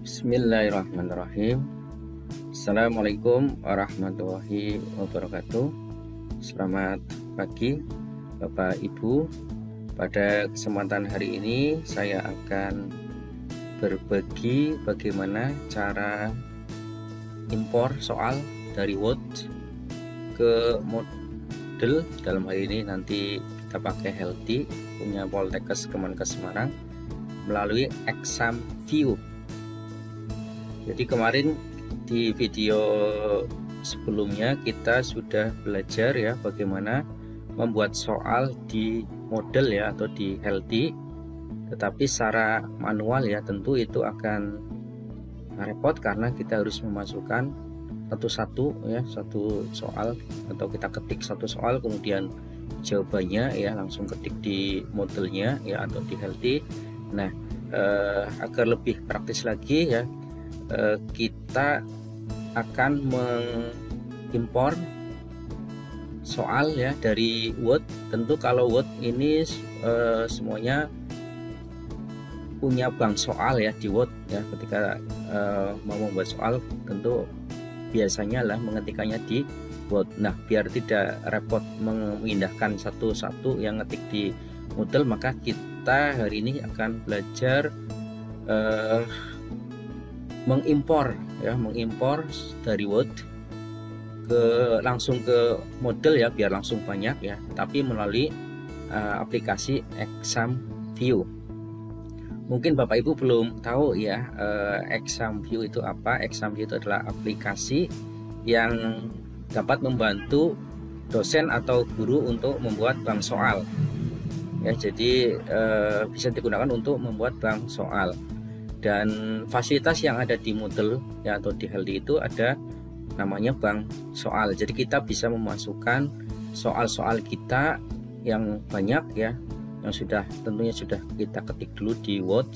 Bismillahirrahmanirrahim. Assalamualaikum warahmatullahi wabarakatuh. Selamat pagi Bapak Ibu. Pada kesempatan hari ini saya akan berbagi bagaimana cara impor soal dari Word ke model. Dalam hal ini nanti kita pakai Healthy punya Poltekkes Kemenkes Semarang melalui exam view. Jadi kemarin di video sebelumnya kita sudah belajar ya bagaimana membuat soal di model ya atau di Healthy, tetapi secara manual ya tentu itu akan repot karena kita harus memasukkan satu-satu ya satu soal, atau kita ketik satu soal kemudian jawabannya ya langsung ketik di modelnya ya atau di Healthy. Nah agar lebih praktis lagi ya kita akan mengimpor soal ya dari Word. Tentu kalau Word ini semuanya punya bank soal ya di Word ya. Ketika mau membuat soal tentu biasanya lah mengetikkannya di Word. Nah biar tidak repot memindahkan satu-satu yang ngetik di model, maka kita hari ini akan belajar mengimpor dari Word langsung ke model ya, biar langsung banyak ya, tapi melalui aplikasi exam view. Mungkin Bapak Ibu belum tahu ya exam view itu apa. Exam view itu adalah aplikasi yang dapat membantu dosen atau guru untuk membuat bank soal ya. Jadi bisa digunakan untuk membuat bank soal. Dan fasilitas yang ada di Moodle ya atau di Healthy itu ada namanya bank soal. Jadi kita bisa memasukkan soal-soal kita yang banyak ya, yang tentunya sudah kita ketik dulu di Word,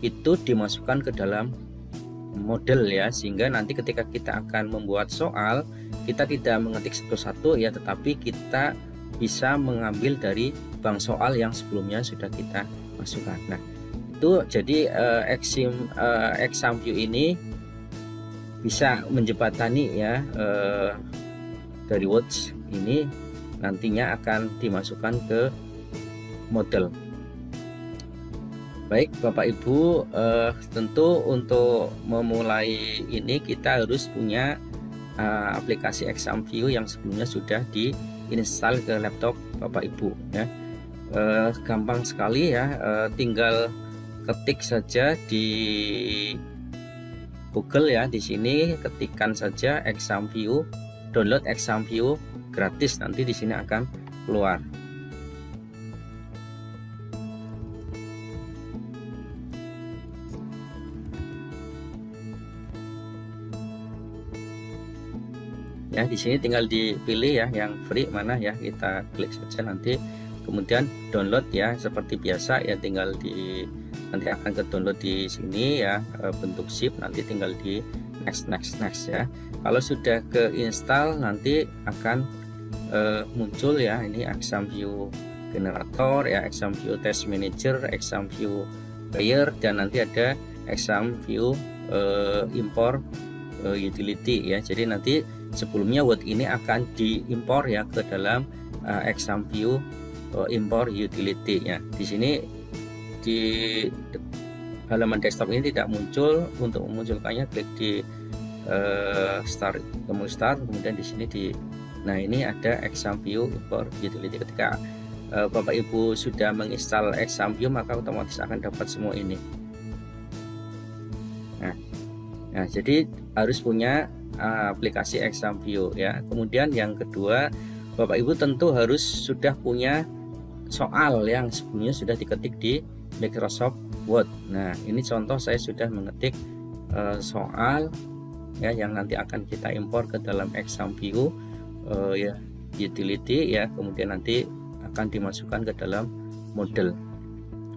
itu dimasukkan ke dalam model ya, sehingga nanti ketika kita akan membuat soal kita tidak mengetik satu-satu ya, tetapi kita bisa mengambil dari bank soal yang sebelumnya sudah kita masukkan. Nah itu jadi exam view ini bisa menjembatani ya dari Words ini nantinya akan dimasukkan ke model. Baik Bapak Ibu, tentu untuk memulai ini kita harus punya aplikasi exam view yang sebelumnya sudah diinstal ke laptop Bapak Ibu ya. Gampang sekali ya, tinggal ketik saja di Google ya, di sini ketikkan saja exam view, download exam view gratis, nanti di sini akan keluar. Ya di sini tinggal dipilih ya yang free mana ya, kita klik saja nanti kemudian download ya, seperti biasa ya, tinggal nanti akan ke download di sini ya, bentuk zip, nanti tinggal di next ya. Kalau sudah ke install nanti akan muncul ya ini exam view generator ya, exam view test manager, exam view player, dan nanti ada exam view impor utility ya. Jadi nanti sebelumnya Word ini akan diimpor ya ke dalam exam view impor utility ya. Di sini di halaman desktop ini tidak muncul. Untuk memunculkannya klik di start, kemudian di sini nah ini ada exam view import utility. Ketika Bapak Ibu sudah menginstal exam view maka otomatis akan dapat semua ini. Nah jadi harus punya aplikasi exam view ya. Kemudian yang kedua, Bapak Ibu tentu harus sudah punya soal yang sebelumnya sudah diketik di Microsoft Word. Nah ini contoh saya sudah mengetik soal ya yang nanti akan kita impor ke dalam exam view ya utility ya, kemudian nanti akan dimasukkan ke dalam model.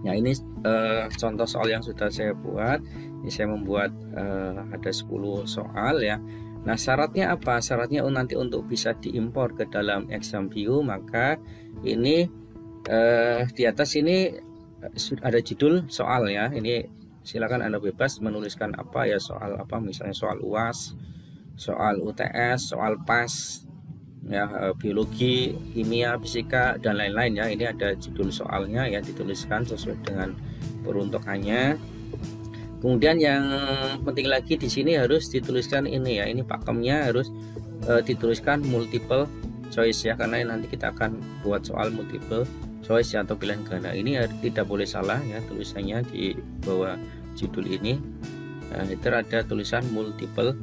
Nah ini contoh soal yang sudah saya buat. Ini saya membuat ada 10 soal ya. Nah syaratnya apa? Syaratnya nanti untuk bisa diimpor ke dalam exam view, maka ini di atas ini ada judul soal ya. Ini silakan Anda bebas menuliskan apa ya, soal apa, misalnya soal UAS, soal UTS, soal PAS ya, biologi, kimia, fisika dan lain-lain ya. Ini ada judul soalnya ya, dituliskan sesuai dengan peruntukannya. Kemudian yang penting lagi di sini harus dituliskan ini ya, ini pakemnya harus dituliskan multiple choice ya, karena nanti kita akan buat soal multiple choice ya, atau pilihan ganda. Ini tidak boleh salah ya tulisannya di bawah judul ini. Nah, itu ada tulisan multiple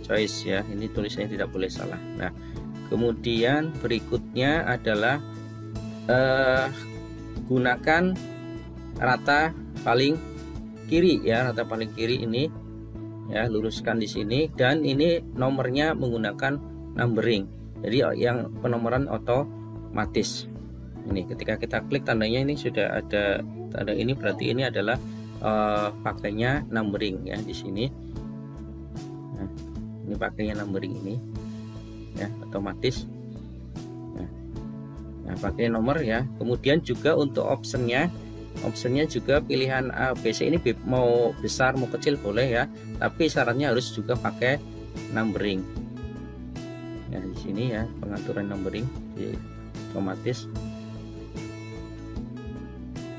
choice ya, ini tulisannya tidak boleh salah. Nah, kemudian berikutnya adalah gunakan rata paling kiri ya, rata paling kiri ini ya, luruskan di sini, dan ini nomornya menggunakan numbering, jadi yang penomoran otomatis. Ini ketika kita klik tandanya ini sudah ada tanda ini, berarti ini adalah pakainya numbering ya di sini. Nah, ini pakainya numbering ini ya, otomatis. Nah, pakai nomor ya. Kemudian juga untuk optionnya juga pilihan A, B, C ini mau besar mau kecil boleh ya, tapi syaratnya harus juga pakai numbering ya. Di sini ya pengaturan numbering di otomatis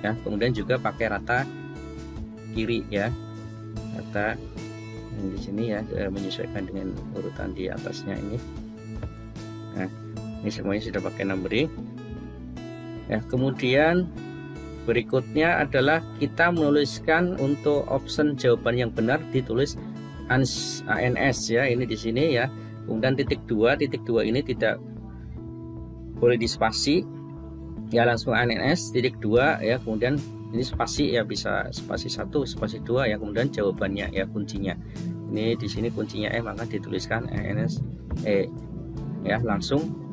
ya. Kemudian juga pakai rata kiri ya, rata di sini ya, menyesuaikan dengan urutan di atasnya ini. Nah, ini semuanya sudah pakai numbering ya. Kemudian berikutnya adalah kita menuliskan untuk option jawaban yang benar ditulis ANS ya, ini di sini ya. Kemudian titik 2 ini tidak boleh dispasi ya, langsung ANS titik 2 ya. Kemudian ini spasi ya, bisa spasi 1 spasi 2 ya. Kemudian jawabannya ya, kuncinya ini di sini kuncinya maka dituliskan ANS ya, langsung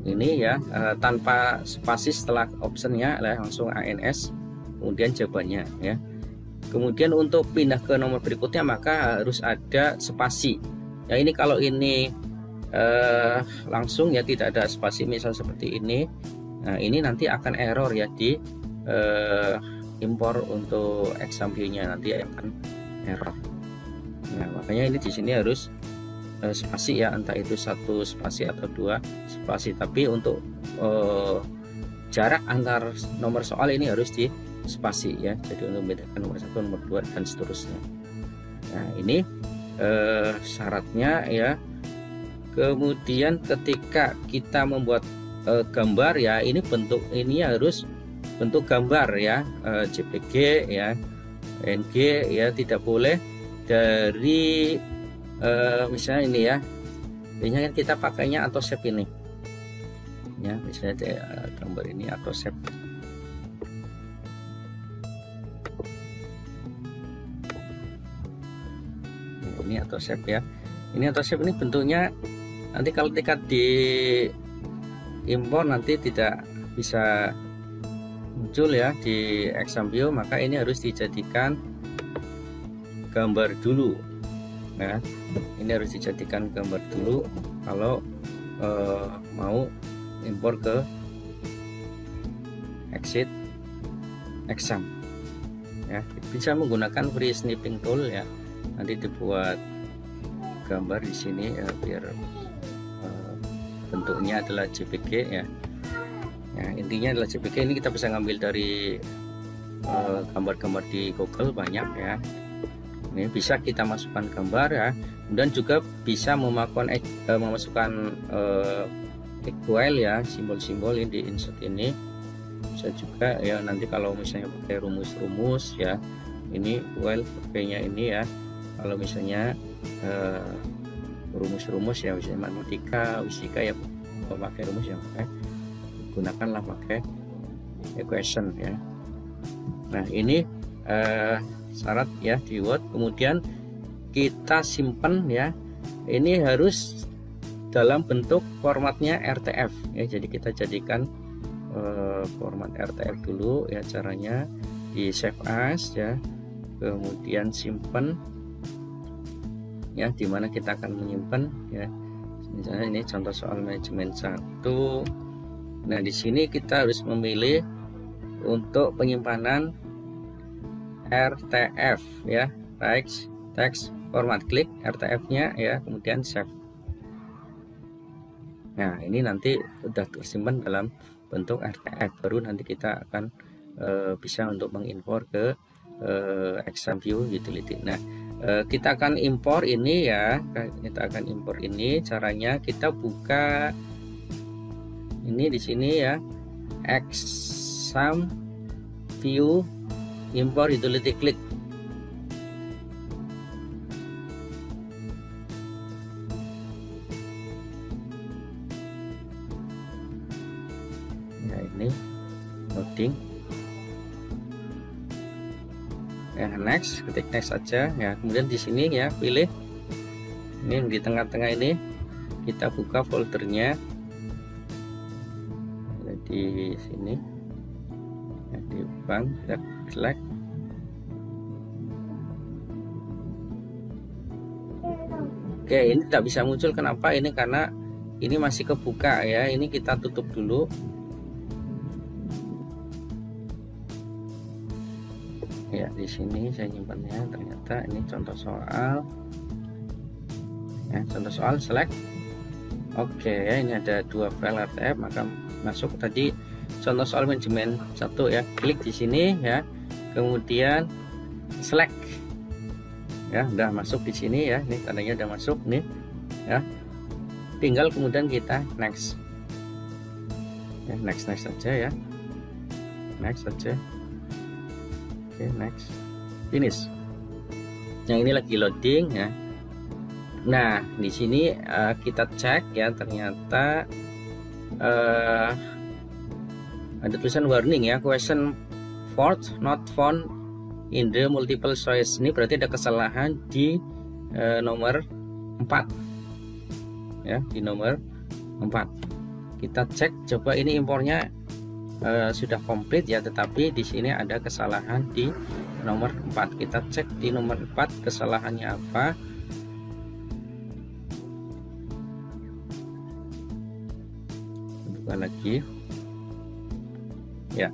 ini ya, tanpa spasi setelah optionnya langsung ANS kemudian jawabannya ya. Kemudian untuk pindah ke nomor berikutnya maka harus ada spasi ya. Ini kalau ini langsung ya, tidak ada spasi misal seperti ini, nah ini nanti akan error ya di impor untuk exam view-nya, nanti akan error. Nah, makanya ini di sini harus spasi ya, entah itu 1 spasi atau 2 spasi, tapi untuk jarak antar nomor soal ini harus di spasi ya, jadi untuk membedakan nomor 1 nomor 2 dan seterusnya. Nah, ini syaratnya ya. Kemudian ketika kita membuat gambar ya, ini bentuk ini harus bentuk gambar ya, JPG ya, PNG ya, tidak boleh dari misalnya ini ya, biasanya kan kita pakainya AutoShape ini ya, misalnya gambar ini AutoShape. Ini AutoShape ya, ini AutoShape ini bentuknya nanti kalau ketika di impor nanti tidak bisa muncul ya di exam view, maka ini harus dijadikan gambar dulu. Nah, ini harus dijadikan gambar dulu kalau mau impor ke exit exam ya. Bisa menggunakan free snipping tool ya, nanti dibuat gambar di sini ya, biar bentuknya adalah JPG ya. Ya, intinya adalah JPG. Ini kita bisa ngambil dari gambar-gambar di Google banyak ya. Ini bisa kita masukkan gambar ya, dan juga bisa memasukkan equal ya, simbol-simbol ini di insert ini. Bisa juga ya, nanti kalau misalnya pakai rumus-rumus ya, ini equal pakainya ini ya. Kalau misalnya rumus-rumus ya, misalnya matematika, fisika ya, pakai rumus yang gunakanlah pakai equation ya. Nah, ini syarat ya di Word. Kemudian kita simpan ya, ini harus dalam bentuk formatnya RTF ya, jadi kita jadikan format RTF dulu ya. Caranya di save as ya, kemudian simpan ya, dimana kita akan menyimpan ya. Misalnya ini contoh soal manajemen 1. Nah, di sini kita harus memilih untuk penyimpanan RTF ya, text format, klik RTF-nya ya, kemudian save. Nah, ini nanti udah tersimpan dalam bentuk RTF, baru nanti kita akan bisa untuk mengimpor ke ExamView Utility. Nah, kita akan impor ini ya, kita akan impor ini. Caranya kita buka ini di sini ya, ExamView import utility, klik. Ya, ini loading ya, next, ketik next saja ya. Kemudian di sini ya, pilih ini yang di tengah-tengah ini, kita buka foldernya di sini ya, di bank, kita select. Oke, ini tidak bisa muncul, kenapa? Ini karena ini masih kebuka ya, ini kita tutup dulu. Ya, di sini saya nyimpannya, ternyata ini contoh soal ya, contoh soal, select. Oke ya, ini ada 2 file RTF, maka masuk tadi contoh soal manajemen 1 ya, klik di sini ya, kemudian select ya, udah masuk di sini ya, ini tandanya udah masuk nih ya, tinggal kemudian kita next ya, next saja ya, next saja. Oke, next, finish. Yang ini lagi loading ya. Nah, di sini kita cek ya, ternyata ada tulisan warning ya, question fault not found in the multiple choice. Ini berarti ada kesalahan di nomor 4 ya, di nomor 4. Kita cek, coba ini impornya sudah komplit ya, tetapi di sini ada kesalahan di nomor 4. Kita cek di nomor 4 kesalahannya apa. Buka lagi ya,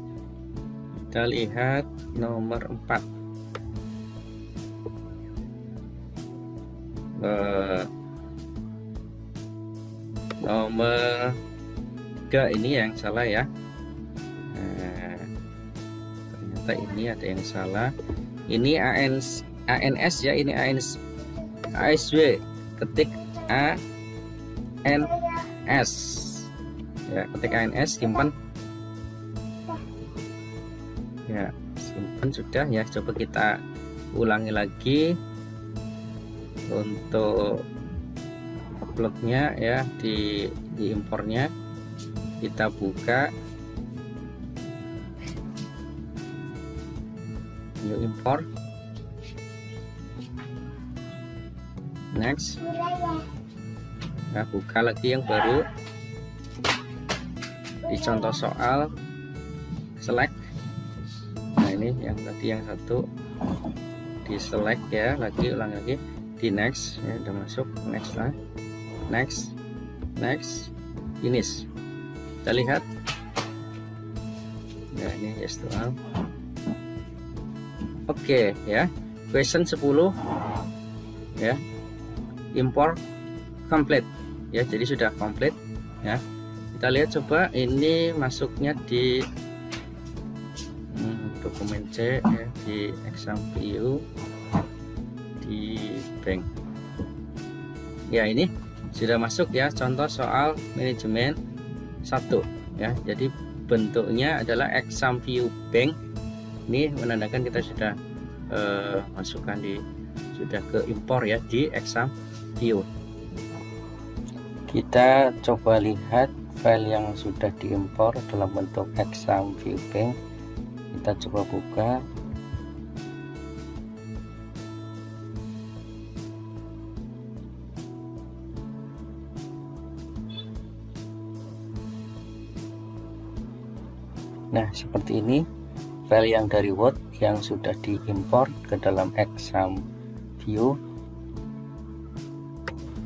kita lihat nomor 4. Nomor 3 ini yang salah ya. Ternyata ini ada yang salah. Ini ANS ya, ini ASW, ketik ANS ya, ketik ANS, simpan ya, simpan sudah ya. Coba kita ulangi lagi untuk uploadnya ya, di impornya. Kita buka new import, next. Nah, buka lagi yang baru di contoh soal, select. Nah, ini yang tadi yang satu di select ya, lagi ulang lagi di next ya, udah masuk, next lah, next, finish. Kita lihat ya, ini yes to all. Oke ya, question 10 ya, import complete ya, jadi sudah komplit ya. Kita lihat coba ini masuknya di dokumen C ya, di ExamView di bank ya. Ini sudah masuk ya, contoh soal manajemen 1 ya. Jadi bentuknya adalah ExamView bank. Ini menandakan kita sudah masukkan sudah ke impor ya di ExamView. Kita coba lihat file yang sudah diimpor dalam bentuk ExamView bank. Kita coba buka. Nah, seperti ini file yang dari Word yang sudah diimpor ke dalam ExamView.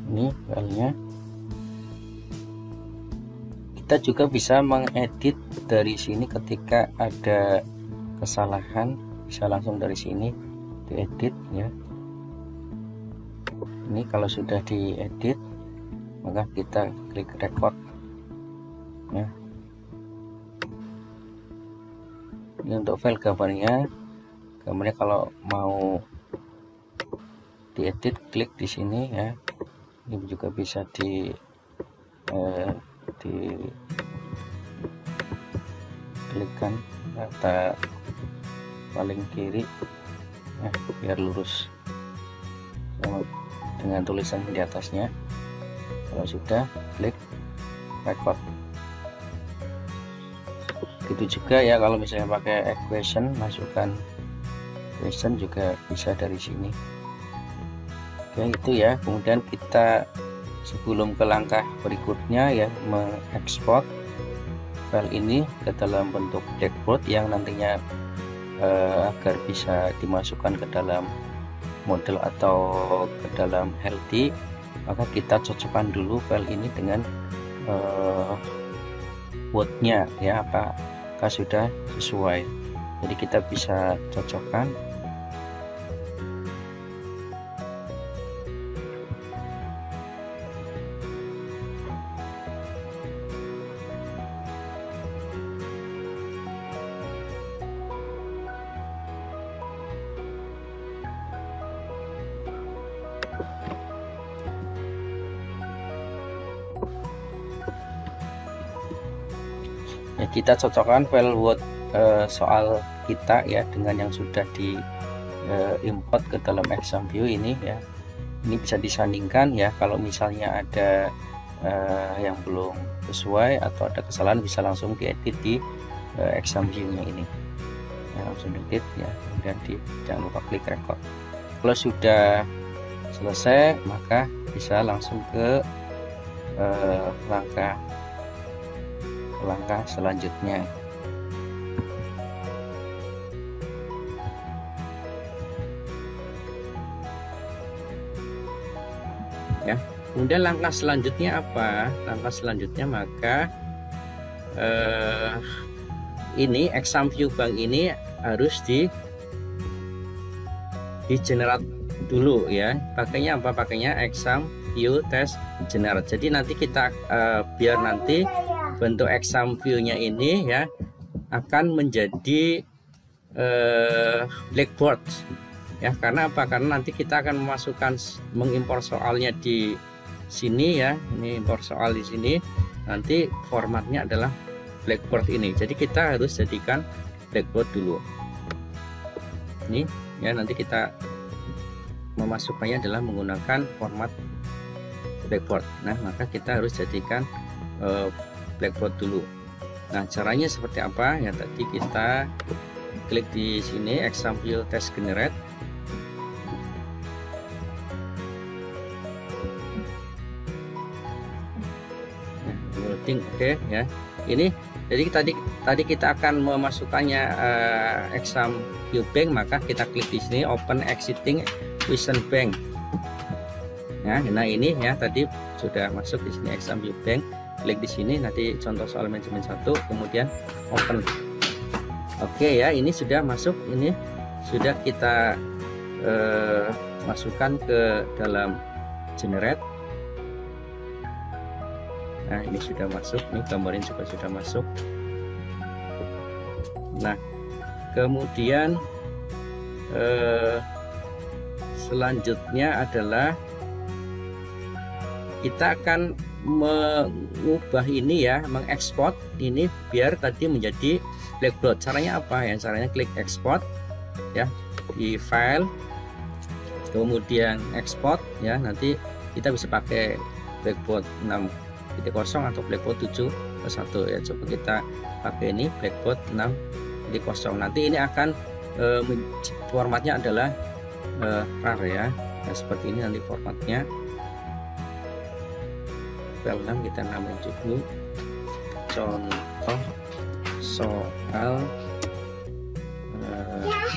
Ini filenya. Kita juga bisa mengedit dari sini ketika ada kesalahan, bisa langsung dari sini diedit ya. Ini kalau sudah diedit maka kita klik record ya. Ini untuk file gambarnya kalau mau diedit klik di sini ya. Ini juga bisa diklikkan data paling kiri ya, biar lurus dengan tulisan di atasnya. Kalau sudah klik record. Gitu juga ya kalau misalnya pakai equation, masukkan equation juga bisa dari sini. Oke, itu ya. Kemudian kita sebelum ke langkah berikutnya ya, mengekspor file ini ke dalam bentuk blackboard yang nantinya agar bisa dimasukkan ke dalam model atau ke dalam healthy, maka kita cocokkan dulu file ini dengan Word-nya ya, apakah sudah sesuai. Jadi kita bisa cocokkan. Ya, kita cocokkan file Word soal kita ya dengan yang sudah di import ke dalam exam view ini ya. Ini bisa disandingkan ya, kalau misalnya ada yang belum sesuai atau ada kesalahan bisa langsung diedit di exam view nya ini ya, langsung edit ya. Kemudian jangan lupa klik record. Kalau sudah selesai maka bisa langsung ke langkah selanjutnya. Ya, kemudian langkah selanjutnya apa? Langkah selanjutnya maka ini exam view bank ini harus di generate dulu ya. Pakainya apa? Pakainya exam view test generate. Jadi nanti kita biar nanti bentuk exam view-nya ini ya akan menjadi blackboard ya. Karena apa? Karena nanti kita akan mengimpor soalnya di sini ya. Ini impor soal di sini. Nanti formatnya adalah blackboard ini. Jadi kita harus jadikan blackboard dulu. Ini ya, nanti kita memasukkannya adalah menggunakan format blackboard. Nah, maka kita harus jadikan blackboard dulu. Nah, caranya seperti apa ya? Tadi kita klik di sini exam view test generate. Nah, loading oke ya. Ini jadi tadi kita akan memasukkannya exam view bank, maka kita klik di sini open existing question bank. Ya, nah ini ya tadi sudah masuk di sini exam view bank. Klik di sini, nanti contoh soal manajemen 1, kemudian open. Oke ya, ini sudah masuk, ini sudah kita masukkan ke dalam generate. Nah, ini sudah masuk, ini gambarnya juga sudah masuk. Nah, kemudian selanjutnya adalah kita akan mengubah ini ya, mengekspor ini biar tadi menjadi blackboard. Caranya apa ya? Caranya klik export ya di file, kemudian export ya. Nanti kita bisa pakai blackboard 6.0 atau blackboard 7.1 ya. Coba kita pakai ini blackboard 6.0. Nanti ini akan formatnya adalah RAR ya. Nah, seperti ini nanti formatnya. File 6 kita namain dulu contoh soal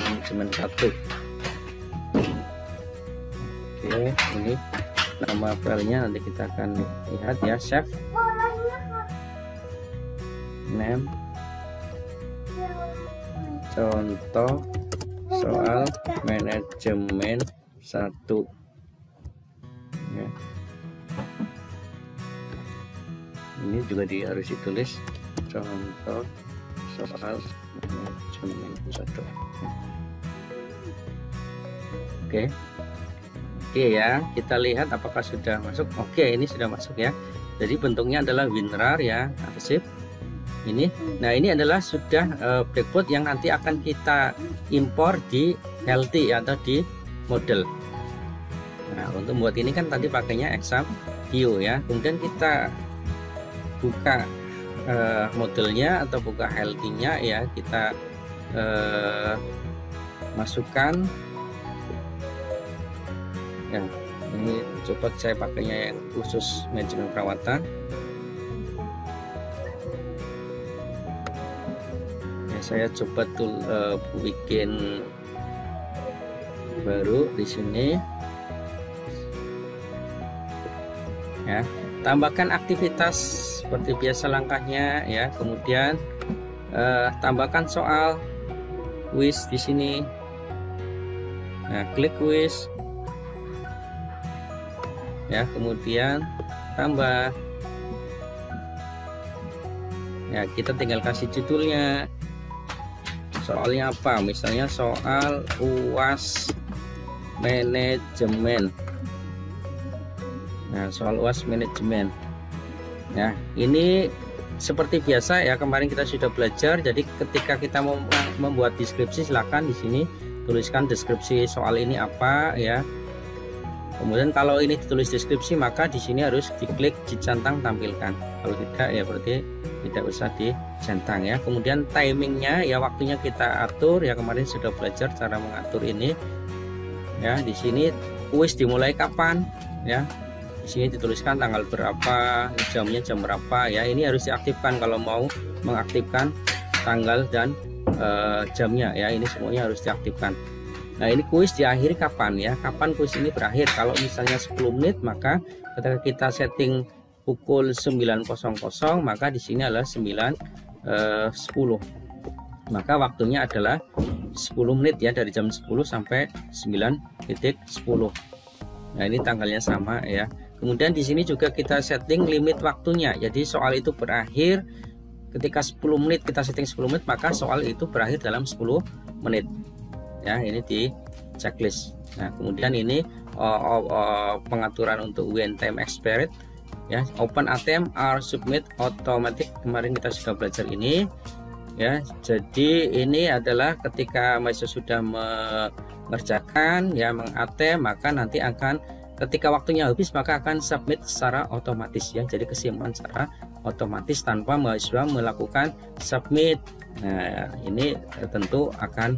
manajemen 1. Oke, ini nama filenya nanti kita akan lihat ya. Save name contoh soal manajemen 1 ya. Ini juga harus ditulis contoh soal manajemen 1. Oke ya, kita lihat apakah sudah masuk. Oke, ini sudah masuk ya. Jadi bentuknya adalah WinRAR ya, arsip ini. Nah, ini adalah sudah blackboard yang nanti akan kita impor di Healthy atau di model. Nah, untuk membuat ini kan tadi pakainya exam view ya. Kemudian kita buka modelnya atau buka Healthy-nya ya, kita masukkan ya. Ini coba saya pakainya yang khusus manajemen perawatan ya. Saya coba bikin baru di sini ya. Tambahkan aktivitas seperti biasa langkahnya ya. Kemudian tambahkan soal quiz di sini. Nah, klik quiz ya, kemudian tambah ya. Kita tinggal kasih judulnya, soalnya apa, misalnya soal UAS manajemen. Nah, soal UAS manajemen ya. Ini seperti biasa ya, kemarin kita sudah belajar. Jadi ketika kita mau membuat deskripsi, silakan di sini tuliskan deskripsi soal ini apa ya. Kemudian kalau ini ditulis deskripsi, maka di sini harus diklik dicentang tampilkan. Kalau tidak ya berarti tidak usah dicentang ya. Kemudian timingnya ya, waktunya kita atur ya. Kemarin sudah belajar cara mengatur ini ya. Di sini kuis dimulai kapan ya. Di sini dituliskan tanggal berapa, jamnya jam berapa ya. Ini harus diaktifkan kalau mau mengaktifkan tanggal dan jamnya ya. Ini semuanya harus diaktifkan. Nah, ini kuis diakhiri kapan ya, kapan kuis ini berakhir. Kalau misalnya 10 menit, maka ketika kita setting pukul 9.00, maka di sini adalah 9.10, maka waktunya adalah 10 menit ya, dari jam 10 sampai 9.10. Nah, ini tanggalnya sama ya. Kemudian di sini juga kita setting limit waktunya. Jadi soal itu berakhir ketika 10 menit, kita setting 10 menit, maka soal itu berakhir dalam 10 menit. Ya, ini di checklist. Nah, kemudian ini pengaturan untuk when time expired ya. Open attempt or submit automatic, kemarin kita sudah belajar ini ya. Jadi ini adalah ketika mahasiswa sudah mengerjakan ya, mengatem, maka nanti akan ketika waktunya habis maka akan submit secara otomatis ya. Jadi kesimpan secara otomatis tanpa mahasiswa melakukan submit. Nah, ini tentu akan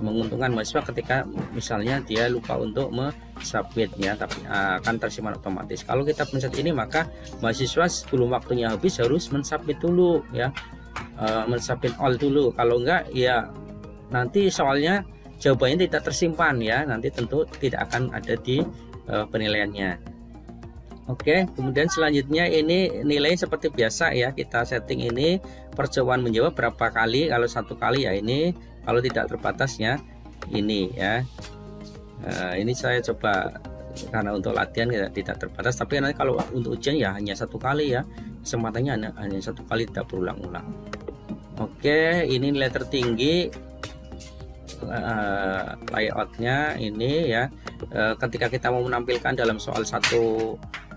menguntungkan mahasiswa ketika misalnya dia lupa untuk submit ya, tapi akan tersimpan otomatis. Kalau kita pencet ini, maka mahasiswa sebelum waktunya habis harus mensubmit dulu ya, mensubmit all dulu. Kalau enggak ya nanti soalnya jawabannya tidak tersimpan ya, nanti tentu tidak akan ada di penilaiannya. Oke, kemudian selanjutnya ini nilai seperti biasa ya, kita setting ini percobaan menjawab berapa kali. Kalau 1 kali ya ini, kalau tidak terbatasnya ini ya. Ini saya coba karena untuk latihan tidak terbatas, tapi nanti kalau untuk ujian ya hanya 1 kali ya, kesempatannya hanya 1 kali, tidak berulang-ulang. Oke, ini nilai tertinggi layoutnya ini ya. Ketika kita mau menampilkan dalam soal 1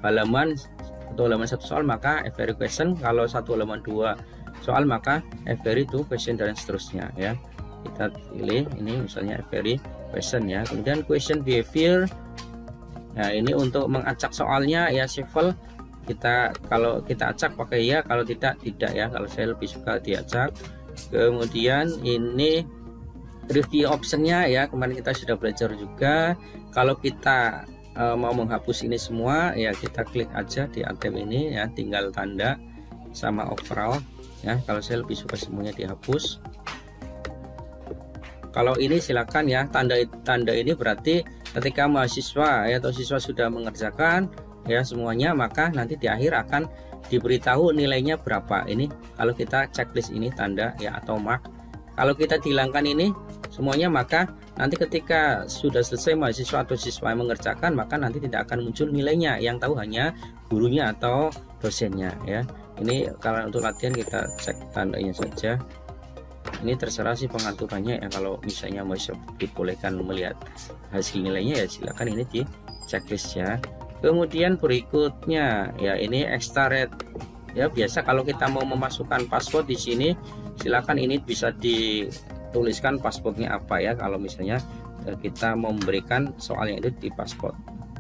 halaman atau halaman 1 soal, maka every question. Kalau 1 halaman 2 soal, maka every 2 question dan seterusnya ya. Kita pilih ini misalnya every question ya. Kemudian question behavior, nah ini untuk mengacak soalnya ya, shuffle. Kalau kita acak pakai ya, kalau tidak ya. Kalau saya lebih suka diacak. Kemudian ini review optionnya ya, kemarin kita sudah belajar juga. Kalau kita mau menghapus ini semua ya, kita klik aja di item ini ya, tinggal tanda sama overall ya. Kalau saya lebih suka semuanya dihapus. Kalau ini silakan ya, tanda ini berarti ketika mahasiswa ya atau siswa sudah mengerjakan ya semuanya, maka nanti di akhir akan diberitahu nilainya berapa. Ini kalau kita checklist ini tanda ya atau mark. Kalau kita dihilangkan ini semuanya, maka nanti ketika sudah selesai mahasiswa atau siswa yang mengerjakan, maka nanti tidak akan muncul nilainya, yang tahu hanya gurunya atau dosennya ya. Ini kalau untuk latihan kita cek tandanya saja. Ini terserah sih pengaturannya ya, kalau misalnya mahasiswa dibolehkan melihat hasil nilainya ya silakan ini di checklist ya. Kemudian berikutnya ya ini extra rate ya, biasa kalau kita mau memasukkan password di sini silakan ini bisa dituliskan passwordnya apa ya, kalau misalnya kita memberikan soalnya itu di password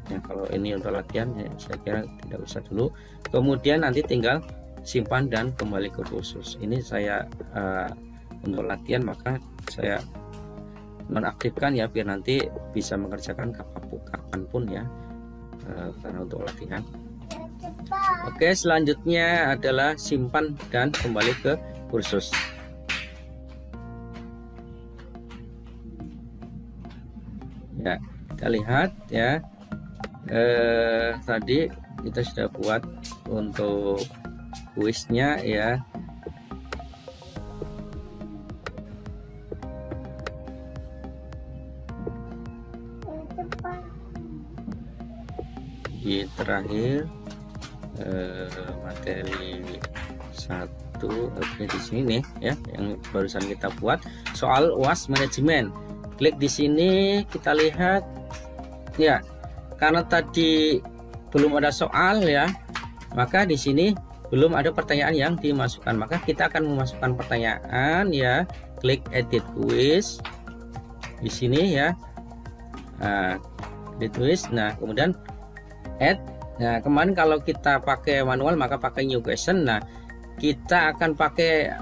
ya. Kalau ini untuk latihan ya, saya kira tidak usah dulu. Kemudian nanti tinggal simpan dan kembali ke kursus. Ini saya untuk latihan maka saya nonaktifkan ya, biar nanti bisa mengerjakan kapanpun ya, karena untuk latihan. Oke, selanjutnya adalah simpan dan kembali ke kursus. Ya, kita lihat ya, tadi kita sudah buat untuk kuisnya ya. Di terakhir materi 1, oke di sini nih ya, yang barusan kita buat soal UAS manajemen. Klik di sini, kita lihat ya, karena tadi belum ada soal ya, maka di sini belum ada pertanyaan yang dimasukkan, maka kita akan memasukkan pertanyaan ya. Klik edit quiz di sini ya, edit quiz. Nah kemudian add. Nah kemarin kalau kita pakai manual maka pakai new question. Nah kita akan pakai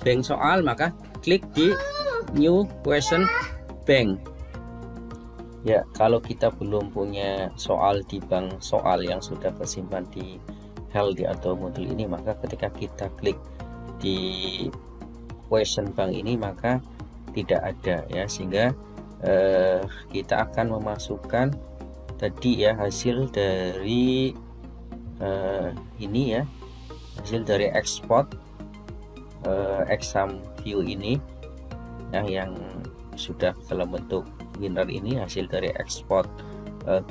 bank soal, maka klik di new question bank ya. Kalau kita belum punya soal di bank soal yang sudah tersimpan di Healthy atau modul ini, maka ketika kita klik di question bank ini maka tidak ada ya, sehingga kita akan memasukkan tadi ya hasil dari ini ya, hasil dari export exam view ini ya, yang sudah dalam bentuk winner ini, hasil dari export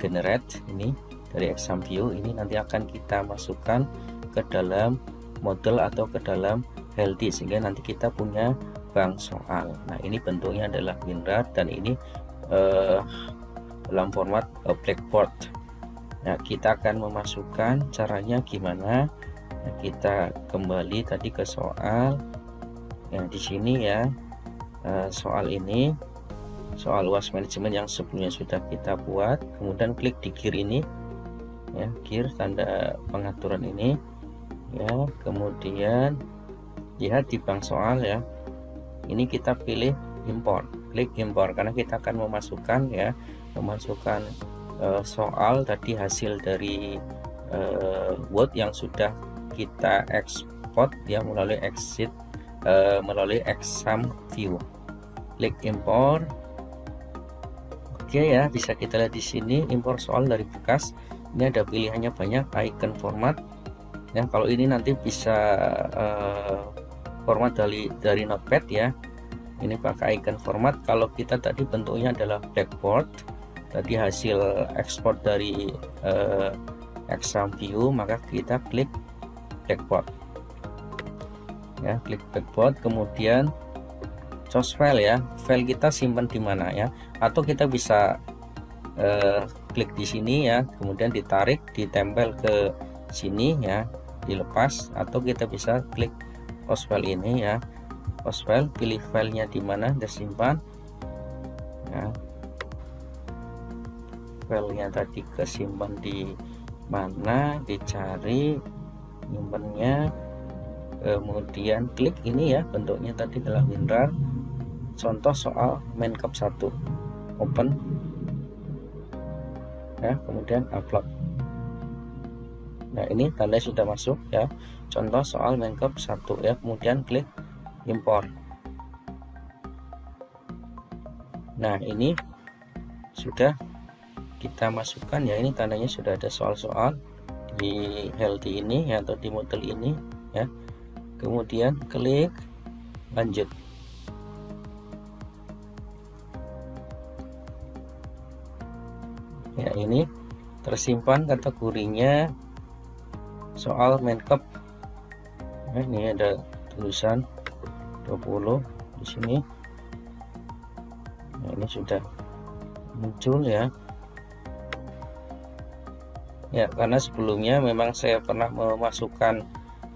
generate ini dari exam view ini nanti akan kita masukkan ke dalam model atau ke dalam Healthy, sehingga nanti kita punya bank soal. Nah ini bentuknya adalah winner dan ini dalam format blackboard. Nah kita akan memasukkan caranya gimana. Nah, kita kembali tadi ke soal ya, di sini ya, soal ini soal UAS manajemen yang sebelumnya sudah kita buat. Kemudian klik di gear ini ya, gear tanda pengaturan ini ya, kemudian lihat di bank soal ya, ini kita pilih import, klik import karena kita akan memasukkan ya, memasukkan soal tadi hasil dari Word yang sudah kita ekspor ya melalui melalui exam view. Klik import. Oke ya, bisa kita lihat di sini import soal dari bekas. Ini ada pilihannya banyak, icon format ya. Kalau ini nanti bisa format dari notepad ya, ini pakai icon format. Kalau kita tadi bentuknya adalah blackboard, tadi hasil ekspor dari exam view, maka kita klik blackboard ya, klik blackboard. Kemudian choose file ya, file kita simpan di mana ya, atau kita bisa klik di sini ya, kemudian ditarik ditempel ke sini ya, dilepas, atau kita bisa klik choose file ini ya, choose file, pilih filenya di mana tersimpan ya, filenya tadi kesimpan di mana, dicari nyimpennya, kemudian klik ini ya, bentuknya tadi adalah WinRAR, contoh soal Menkop 1, open ya, kemudian upload. Nah ini tanda sudah masuk ya, contoh soal Menkop 1 ya, kemudian klik import. Nah ini sudah kita masukkan ya, ini tandanya sudah ada soal-soal di Healthy ini ya, atau di model ini ya. Kemudian klik lanjut. Ya, ini tersimpan kategorinya soal Menkep. Nah, ini ada tulisan 20 di sini. Nah, ini sudah muncul ya. Ya, karena sebelumnya memang saya pernah memasukkan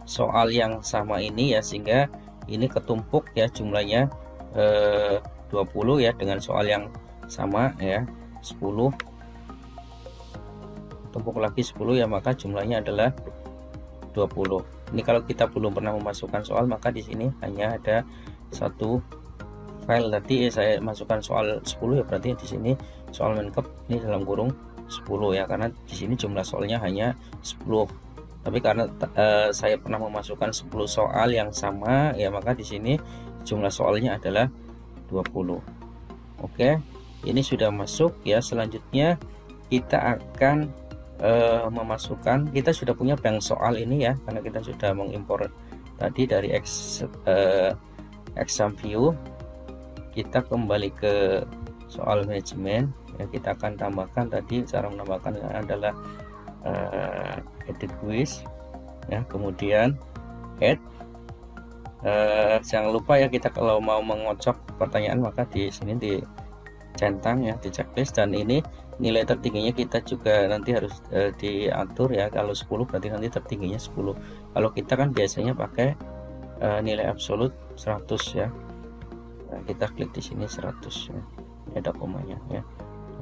soal yang sama ini ya, sehingga ini ketumpuk ya jumlahnya 20 ya, dengan soal yang sama ya 10, tumpuk lagi 10 ya, maka jumlahnya adalah 20. Ini kalau kita belum pernah memasukkan soal, maka di sini hanya ada satu file. Tadi saya masukkan soal 10 ya, berarti di sini soal Menkep ini dalam kurung 10 ya, karena di sini jumlah soalnya hanya 10. Tapi karena saya pernah memasukkan 10 soal yang sama ya, maka di sini jumlah soalnya adalah 20. Oke, ini sudah masuk ya. Selanjutnya kita akan memasukkan, kita sudah punya bank soal ini ya, karena kita sudah mengimpor tadi dari exam view. Kita kembali ke soal manajemen ya, kita akan tambahkan tadi, cara menambahkan adalah edit quiz ya, kemudian add. Jangan lupa ya, kita kalau mau mengocok pertanyaan maka di sini dicentang ya, di checklist. Dan ini nilai tertingginya kita juga nanti harus diatur ya. Kalau 10 berarti nanti tertingginya 10. Kalau kita kan biasanya pakai nilai absolut 100 ya. Nah, kita klik di sini 100 ya. Ini ada komanya ya,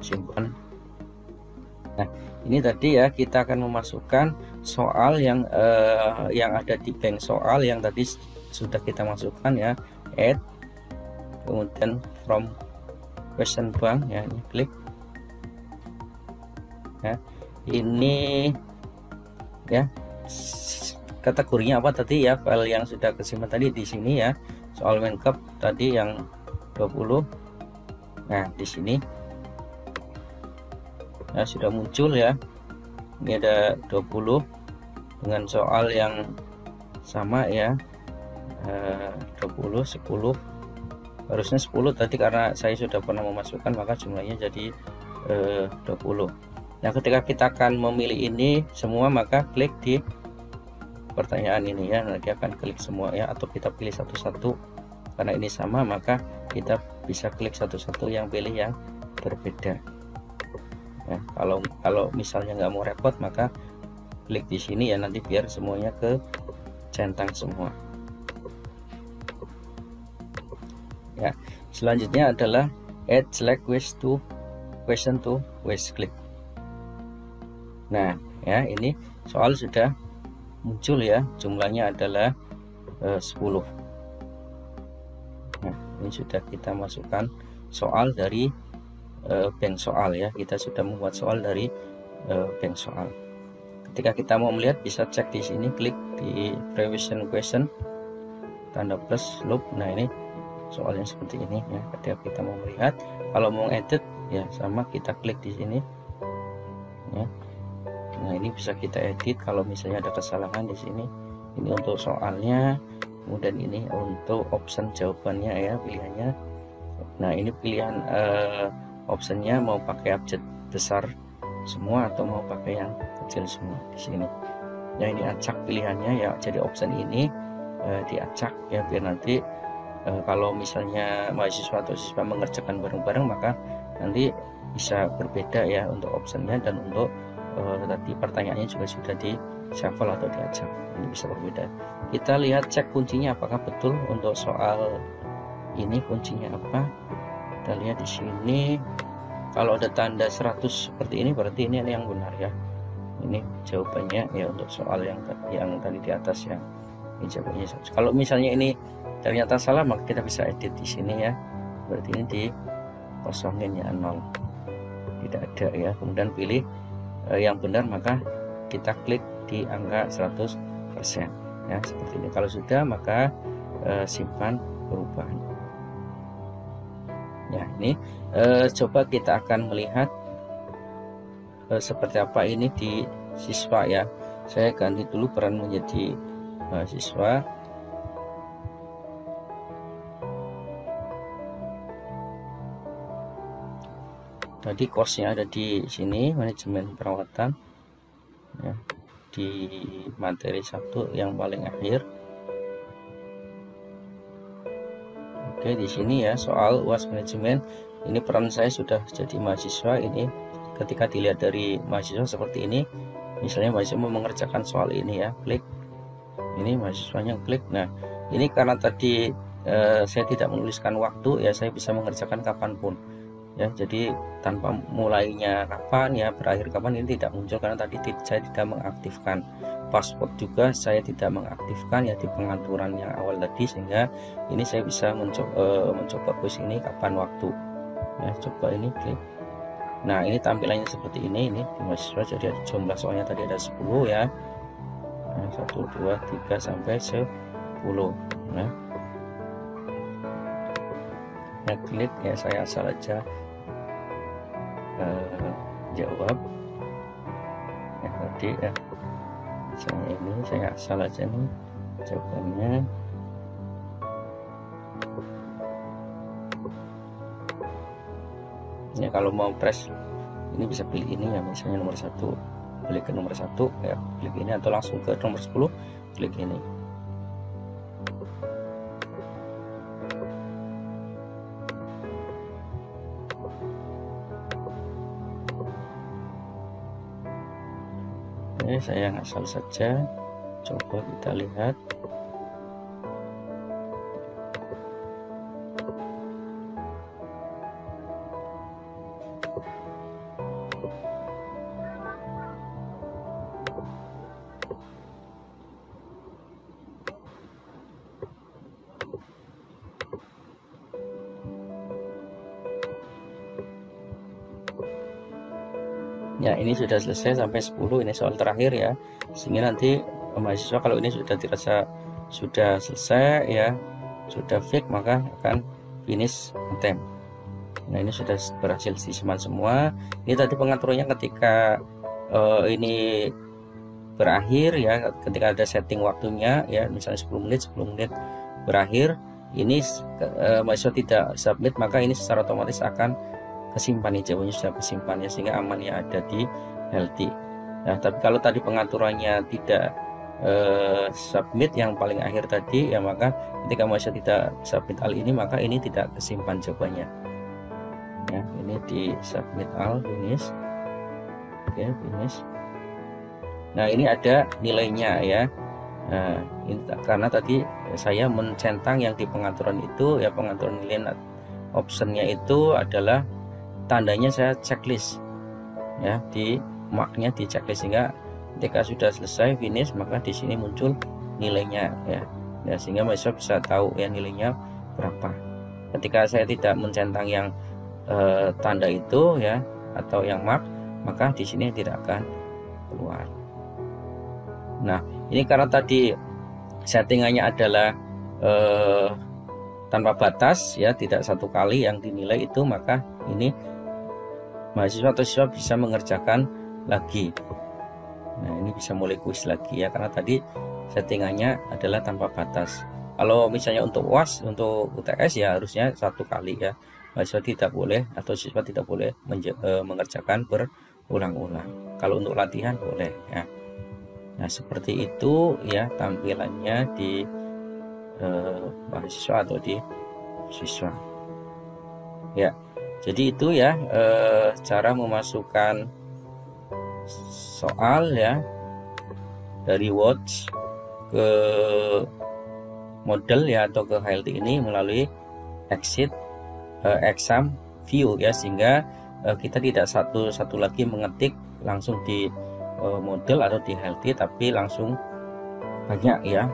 simpan. Nah, ini tadi ya, kita akan memasukkan soal yang ada di bank soal yang tadi sudah kita masukkan ya, add, kemudian from question bank ya, ini klik ya. Ini ya kategorinya apa tadi ya, file yang sudah kesimpan tadi di sini ya, soal Menkep tadi yang 20. Nah, di sini ya sudah muncul ya, ini ada 20 dengan soal yang sama ya, 20, 10, harusnya 10 tadi, karena saya sudah pernah memasukkan maka jumlahnya jadi 20. Nah, ketika kita akan memilih ini semua, maka klik di pertanyaan ini ya, nanti akan klik semua ya, atau kita pilih satu-satu. Karena ini sama, maka kita bisa klik satu-satu yang pilih yang berbeda ya. Kalau misalnya nggak mau repot, maka klik di sini ya, nanti biar semuanya ke centang semua ya. Selanjutnya adalah add select question to quiz, klik. Nah ya, ini soal sudah muncul ya, jumlahnya adalah 10. Nah, ini sudah kita masukkan soal dari bank soal ya, kita sudah membuat soal dari bank soal. Ketika kita mau melihat, bisa cek di sini, klik di previous question tanda plus loop. Nah, ini soal yang seperti ini ya. Ketika kita mau melihat, kalau mau edit ya sama, kita klik di sini ya. Nah, ini bisa kita edit kalau misalnya ada kesalahan di sini. Ini untuk soalnya, kemudian ini untuk option jawabannya ya, pilihannya. Nah, ini pilihan optionnya mau pakai abjad besar semua atau mau pakai yang kecil semua di sini. Ya, ini acak pilihannya ya. Jadi option ini diacak ya, biar nanti kalau misalnya mahasiswa atau siswa mengerjakan bareng-bareng, maka nanti bisa berbeda ya untuk optionnya, dan untuk tadi pertanyaannya juga sudah di shuffle atau diacak, ini bisa berbeda. Kita lihat, cek kuncinya apakah betul untuk soal ini, kuncinya apa. Kita lihat di sini, kalau ada tanda 100 seperti ini berarti ini yang benar ya. Ini jawabannya ya untuk soal yang tadi di atas ya. Ini jawabannya 100. Kalau misalnya ini ternyata salah, maka kita bisa edit di sini ya. Berarti ini dikosongin ya, 0, tidak ada ya. Kemudian pilih yang benar, maka kita klik di angka 100% ya, seperti ini. Kalau sudah, maka simpan perubahan ya. Ini coba kita akan melihat seperti apa ini di siswa ya. Saya ganti dulu peran menjadi siswa. Tadi course-nya ada di sini, manajemen perawatan ya, di materi 1 yang paling akhir. Oke, di sini ya soal UAS manajemen. Ini peran saya sudah jadi mahasiswa. Ini ketika dilihat dari mahasiswa seperti ini, misalnya mahasiswa mau mengerjakan soal ini ya, klik. Ini mahasiswanya klik. Nah, ini karena tadi saya tidak menuliskan waktu ya, saya bisa mengerjakan kapanpun ya. Jadi tanpa mulainya kapan ya, berakhir kapan ini tidak muncul karena tadi saya tidak mengaktifkan. Password juga saya tidak mengaktifkan ya di pengaturan yang awal tadi, sehingga ini saya bisa mencoba kuis ini kapan waktu ya. Coba ini klik. Nah, ini tampilannya seperti ini di mahasiswa. Jadi ada jumlah soalnya tadi ada 10 ya. Nah, 1 2 3 sampai 10. Nah, klik ya, saya asal aja jawab ya tadi ya. Misalnya ini saya asal aja nih jawabannya. Ya, kalau mau press ini bisa pilih ini ya, misalnya nomor 1, klik ke nomor 1 ya, klik ini, atau langsung ke nomor 10 klik ini. Oke, saya ngasal saja, coba kita lihat. Ya, ini sudah selesai sampai 10, ini soal terakhir ya, sehingga nanti mahasiswa kalau ini sudah dirasa sudah selesai ya, sudah fix, maka akan finish attempt. Nah, ini sudah berhasil disimpan semua. Ini tadi pengaturannya ketika ini berakhir ya, ketika ada setting waktunya ya, misalnya 10 menit berakhir, ini mahasiswa tidak submit, maka ini secara otomatis akan kesimpan, jawabannya sudah kesimpan ya, sehingga aman ya, ada di healthy. Nah, tapi kalau tadi pengaturannya tidak submit yang paling akhir tadi ya, maka ketika mahasiswa tidak submit all ini, maka ini tidak kesimpan jawabannya ya. Ini di submit all, finish. Oke, finish. Nah, ini ada nilainya ya. Nah, ini karena tadi saya mencentang yang di pengaturan itu ya, pengaturan nilai optionnya itu adalah tandanya saya checklist ya, di marknya di checklist, sehingga ketika sudah selesai finish, maka di sini muncul nilainya ya. Ya, sehingga mahasiswa bisa tahu ya nilainya berapa. Ketika saya tidak mencentang yang tanda itu ya, atau yang mark, maka di sini tidak akan keluar. Nah, ini karena tadi settingannya adalah tanpa batas ya, tidak satu kali yang dinilai itu, maka ini mahasiswa atau siswa bisa mengerjakan lagi. Nah, ini bisa mulai kuis lagi ya, karena tadi settingannya adalah tanpa batas. Kalau misalnya untuk UAS, untuk UTS ya harusnya satu kali ya, mahasiswa tidak boleh atau siswa tidak boleh mengerjakan berulang-ulang. Kalau untuk latihan boleh ya. Nah, seperti itu ya tampilannya di mahasiswa atau di siswa ya. Jadi itu ya cara memasukkan soal ya dari Watch ke model ya, atau ke HLT ini melalui exit exam view ya, sehingga kita tidak satu lagi mengetik langsung di model atau di HLT, tapi langsung banyak ya,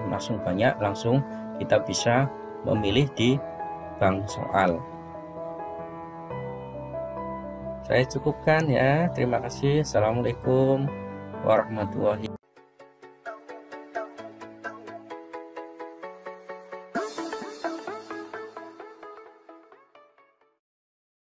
langsung kita bisa memilih di bank soal. Saya cukupkan ya. Terima kasih. Assalamualaikum warahmatullahi